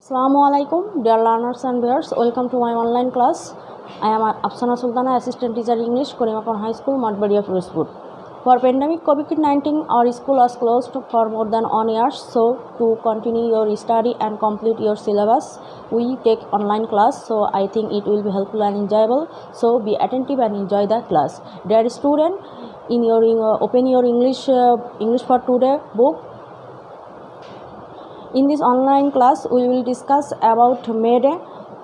Assalamu alaikum, dear learners and viewers. Welcome to my online class. I am Afsana Sultana, Assistant Teacher English, Korimakon High School, Matbadia, Firozpur. For pandemic COVID-19, our school was closed for more than 1 year. So, to continue your study and complete your syllabus, we take online class. So, I think it will be helpful and enjoyable. So, be attentive and enjoy the class. Dear student, in your open your English for today book. In this online class, we will discuss about May Day.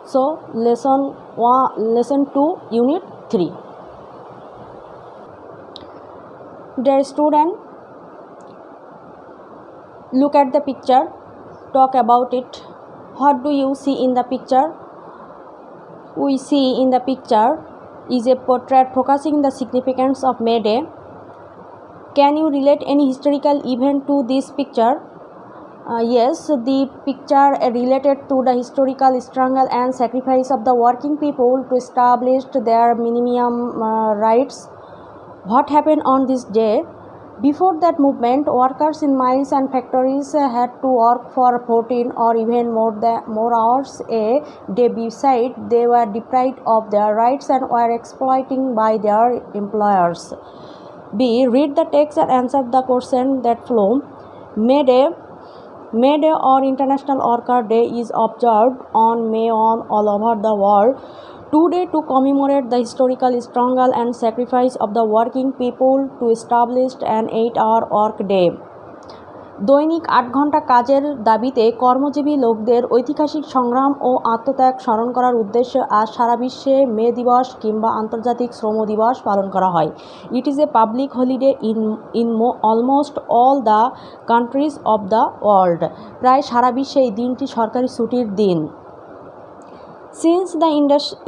So, lesson 2, unit 3. Dear student, look at the picture, talk about it. What do you see in the picture? We see in the picture is a portrait focusing the significance of May Day. Can you relate any historical event to this picture? Yes, the picture related to the historical struggle and sacrifice of the working people to establish their minimum rights. What happened on this day? Before that movement, workers in mines and factories had to work for 14 or even more hours a day. Besides, they were deprived of their rights and were exploited by their employers. B. Read the text and answer the question that follow. May Day or International Worker Day is observed on May on all over the world today to commemorate the historical struggle and sacrifice of the working people to establish an 8-hour work day. দৈনিক 8 ঘন্টা কাজের দাবিতে কর্মজীবী লোকদের ঐতিহাসিক সংগ্রাম ও আত্মত্যাগ স্মরণ করার উদ্দেশ্যে আজ সারা বিশ্বে মে দিবস কিংবা আন্তর্জাতিক শ্রম দিবস পালন করা হয়। It is a public holiday in almost all the countries of the world. প্রায় সারা বিশ্বে এই দিনটি সরকারি ছুটির দিন। Since the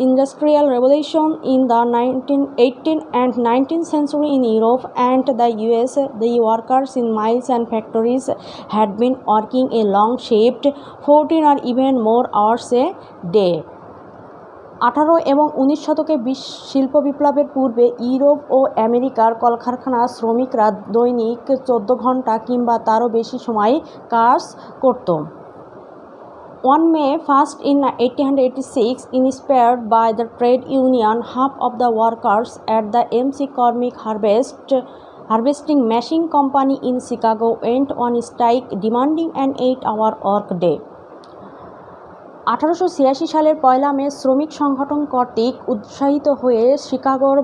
Industrial Revolution in the 18th and 19th century in Europe and the US, the workers in mines and factories had been working a long shift, 14 or even more hours a day. 18 এবং 19 শতকে শিল্প বিপ্লবের পূর্বে Europe ও আমেরিকার কলকারখানার শ্রমিকরা দৈনিক 14 ঘন্টা কিংবা তারও বেশি সময় কাজ করত। On May 1st in 1886, inspired by the trade union, half of the workers at the MC Cormick Harvesting Machine Company in Chicago went on strike demanding an 8-hour work day. 1886 সালের 1 মে শ্রমিক সংগঠন কর্তৃক উৎসাহিত হয়ে শিকাগোর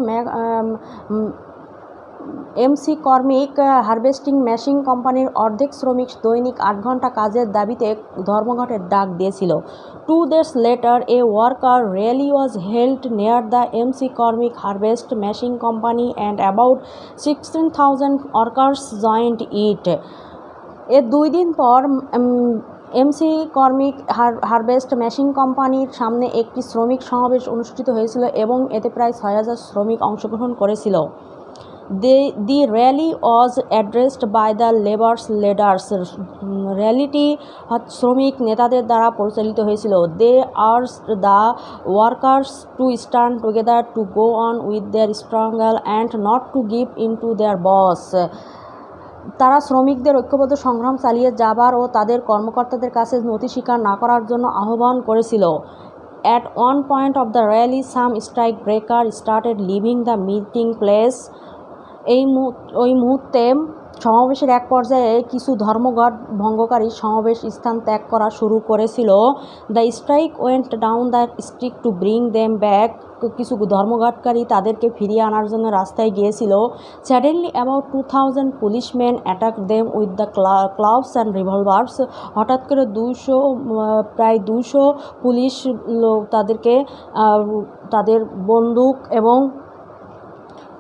এমসি কর্মিক হারভেস্টিং মেশিন কোম্পানির অর্ধেক শ্রমিক দৈনিক 8 ঘন্টা কাজের দাবিতে ধর্মঘটের ডাক দিয়েছিল। 2 days later, a worker rally was held near the MC Cormick Harvest Machine Company and about 16,000 workers joined it. এর 2 দিন পর এমসি কর্মিক হারভেস্ট মেশিন কোম্পানির সামনে একটি শ্রমিক সমাবেশ অনুষ্ঠিত হয়েছিল এবং এতে প্রায় 6,000 শ্রমিক অংশগ্রহণ করেছিল। The rally was addressed by the labor's leaders. র্যালিটি শ্রমিক নেতাদের দ্বারা পরিচালিত হয়েছিল। They urged the workers to stand together to go on with their struggle and not to give in to their boss. তারা শ্রমিকদের ঐক্যবদ্ধ সংগ্রাম চালিয়ে যাবার ও তাদের কর্মকর্তাদের কাছে নতি স্বীকার না করার জন্য আহ্বান করেছিল। At one point of the rally, some strike breakers started leaving the meeting place. ওই মুহূর্তে সমাবেশের এক পর্যায়ে কিছু ধর্মঘট ভঙ্গকারী সমাবেশ স্থান ত্যাগ করা শুরু করেছিল। The strike went down the street to bring them back. কিছু ধর্মঘটকারী তাদেরকে ফিরিয়ে আনার জন্য রাস্তায় গিয়েছিল। Suddenly about 2000 policeman attack them with the clubs and রিভলভার্স। হঠাৎ করে প্রায় 200 পুলিশ তাদেরকে তাদের বন্দুক এবং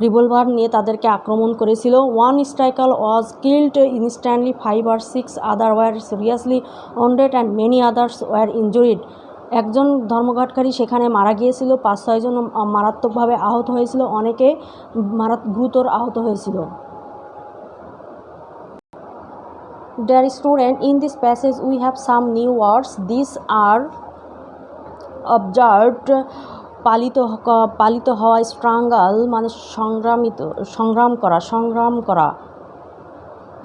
রিভলভার নিয়ে তাদেরকে আক্রমণ করেছিল। One striker was killed instantly, 5 or 6 other were seriously wounded and many others were injured. একজন ধর্মঘটকারী সেখানে মারা গিয়েছিল, 5-6 জন মারাত্মকভাবে আহত হয়েছিল, অনেকে গুরুতর আহত হয়েছিল। Dear student, in this passage we have some new words. These are observed. পালিত হওয়া, স্ট্রাগল মানে সংগ্রাম করা।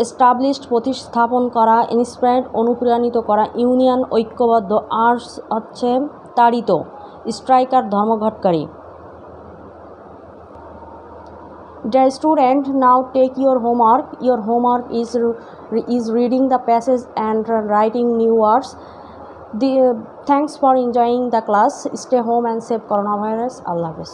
এস্টাবলিশড প্রতিস্থাপন করা, ইন্সপায়ার্ড অনুপ্রাণিত করা, ইউনিয়ন ঐক্যবদ্ধ, আর্টস হচ্ছে তাড়িত, striker ধর্মঘটকারী। Dear student, now take your homework. Your homework is reading the passage and writing new words. Thanks for enjoying the class. Stay home and save coronavirus. Allah Hafiz.